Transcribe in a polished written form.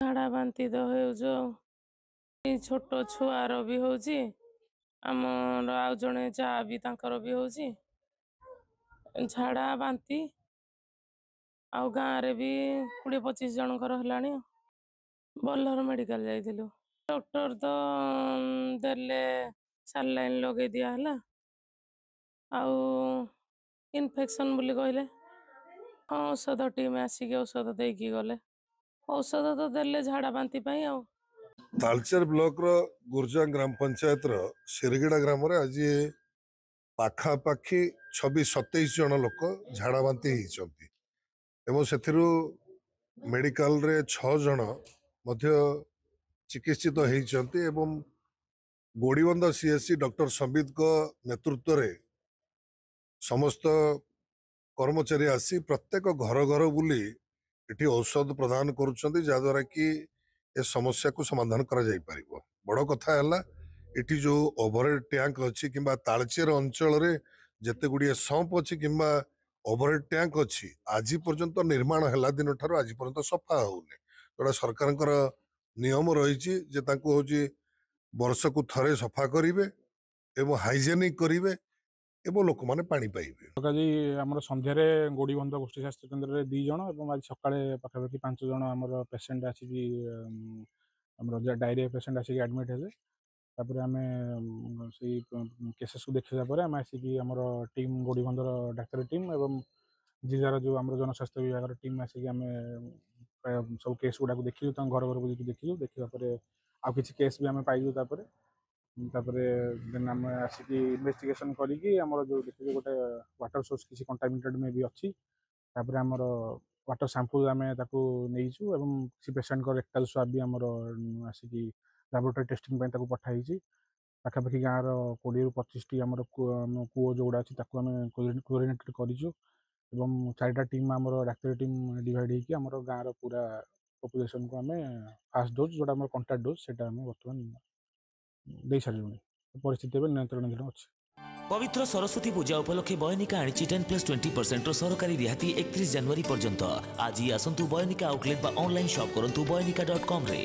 ଝାଡ଼ା ବାନ୍ତି ତ ହେଉଛୁ ଏଇ ଛୋଟ ଛୁଆର ବି ହଉଛି। ଆମର ଆଉ ଜଣେ ଯା ବି ତାଙ୍କର ବି ହଉଛି ଝାଡ଼ା ବାନ୍ତି। ଆଉ ଗାଁରେ ବି 20-25 ଜଣଙ୍କର ହେଲାଣି। ବଲ୍ଲଭ ମେଡିକାଲ ଯାଇଥିଲୁ। ଡକ୍ଟର ତ ଦେଲେ ସାଲାଇନ୍ ଲଗେଇ ଦିଆହେଲା। ଆଉ ଇନଫେକ୍ସନ ବୋଲି କହିଲେ। ଔଷଧ ଟିମ୍ ଆସିକି ଔଷଧ ଦେଇକି ଗଲେ। ଔଷଧ ତ ଦେଲେ ଝାଡ଼ା ବାନ୍ତି ପାଇଁ ଆଉ। ତାଳଚେର ବ୍ଲକର ଗୁର୍ଜା ଗ୍ରାମ ପଞ୍ଚାୟତର ଶିରଗିଡ଼ା ଗ୍ରାମରେ ଆଜି ପାଖାପାଖି 26-27 ଜଣ ଲୋକ ଝାଡ଼ା ବାନ୍ତି ହେଇଛନ୍ତି ଏବଂ ସେଥିରୁ ମେଡିକାଲରେ 6 ଜଣ ମଧ୍ୟ ଚିକିତ୍ସିତ ହେଇଛନ୍ତି ଏବଂ ଗୋଡ଼ିବନ୍ଧ CSC ଡକ୍ଟର ସମ୍ବିତଙ୍କ ନେତୃତ୍ୱରେ ସମସ୍ତ କର୍ମଚାରୀ ଆସି ପ୍ରତ୍ୟେକ ଘର ଘର ବୁଲି ଏଠି ଔଷଧ ପ୍ରଦାନ କରୁଛନ୍ତି ଯାହାଦ୍ୱାରା କି ଏ ସମସ୍ୟାକୁ ସମାଧାନ କରାଯାଇପାରିବ। ବଡ଼ କଥା ହେଲା ଏଠି ଯୋଉ ଓଭरहेଡ୍ ଟ୍ୟାଙ୍କ ଅଛି କିମ୍ବା ତାଳଚେର ଅଞ୍ଚଳରେ ଯେତେ ଗୁଡ଼ିଏ ସମ୍ପ ଅଛି କିମ୍ବା ଓଭरहेଡ୍ ଟ୍ୟାଙ୍କ ଅଛି ଆଜି ପର୍ଯ୍ୟନ୍ତ ନିର୍ମାଣ ହେଲା ଦିନଠାରୁ ଆଜି ପର୍ଯ୍ୟନ୍ତ ସଫା ହଉନି। ଯୋଉଟା ସରକାରଙ୍କର ନିୟମ ରହିଛି ଯେ ତାଙ୍କୁ ହଉଛି ବର୍ଷକୁ ଥରେ ସଫା କରିବେ ଏବଂ ହାଇଜେନିକ୍ କରିବେ ଏବଂ ଲୋକମାନେ ପାଣି ପାଇବେ। ଆଜି ଆମର ସନ୍ଧ୍ୟାରେ ଗୋଡ଼ିବନ୍ଧ ଗୋଷ୍ଠୀ ସ୍ୱାସ୍ଥ୍ୟ କେନ୍ଦ୍ରରେ 2 ଜଣ ଏବଂ ଆଜି ସକାଳେ ପାଖାପାଖି 5 ଜଣ ଆମର ପେସେଣ୍ଟ ଆସିକି ଆମର ଡାଇରିଆ ପେସେଣ୍ଟ ଆସିକି ଆଡମିଟ୍ ହେଲେ। ତାପରେ ଆମେ ସେଇ କେସେସକୁ ଦେଖିଲା ପରେ ଆମେ ଆସିକି ଆମର ଟିମ୍ ଗୋଡ଼ିବନ୍ଧର ଡାକ୍ତରୀ ଟିମ୍ ଏବଂ ଜିଲ୍ଲାର ଯେଉଁ ଆମର ଜନସ୍ୱାସ୍ଥ୍ୟ ବିଭାଗର ଟିମ୍ ଆସିକି ଆମେ ପ୍ରାୟ ସବୁ କେସ୍ ଗୁଡ଼ାକୁ ଦେଖିଲୁ, ତାଙ୍କ ଘର ଘରକୁ ଯାଇକି ଦେଖିଲୁ। ଦେଖିବା ପରେ ଆଉ କିଛି କେସ୍ ବି ଆମେ ପାଇଲୁ। ତାପରେ ଦେନ୍ ଆମେ ଆସିକି ଇନଭେଷ୍ଟିଗେସନ୍ କରିକି ଆମର ଯେଉଁ ଦେଖିଲୁ ଗୋଟେ ୱାଟର ସୋର୍ସ କିଛି କଣ୍ଟାମିନେଟେଡ୍ ମେ ବି ଅଛି। ତାପରେ ଆମର ୱାଟର ସାମ୍ପୁଲ୍ ଆମେ ତାକୁ ନେଇଛୁ ଏବଂ କିଛି ପେସେଣ୍ଟଙ୍କ ରେକ୍ଟାଲ ସ୍ୱାବ୍ ବି ଆମର ଆସିକି ଲାବୋରେଟୋରୀ ଟେଷ୍ଟିଂ ପାଇଁ ତାକୁ ପଠା ହେଇଛି। ପାଖାପାଖି ଗାଁର 20-25ଟି ଆମର କୂଅ ଯେଉଁଗୁଡ଼ା ଅଛି ତାକୁ ଆମେ କ୍ଲୋରିନେଟେଡ୍ କରିଛୁ ଏବଂ 4ଟା ଟିମ୍ ଆମର ଡାକ୍ତରୀ ଟିମ୍ ଡିଭାଇଡ୍ ହେଇକି ଆମର ଗାଁର ପୁରା ପପୁଲେସନକୁ ଆମେ ଫାଷ୍ଟ ଡୋଜ୍ ଯେଉଁଟା ଆମର କଣ୍ଟାକ୍ଟ ଡୋଜ୍ ସେଇଟା ଆମେ ବର୍ତ୍ତମାନ ଦେଇ ସାରିଲୁଣି। ପରିସ୍ଥିତି ଏବେ ନିୟନ୍ତ୍ରଣାଧୀନ ଅଛି। पवित्र सरस्वती पूजा उपलक्षे बयनिका आनी 10+20% सरकारी रिहाती 31 जनवरी पर्यंत। आज ही आसंतु बयनिका आउटलेट बा ऑनलाइन शॉप करंतु बयनिका.com रे।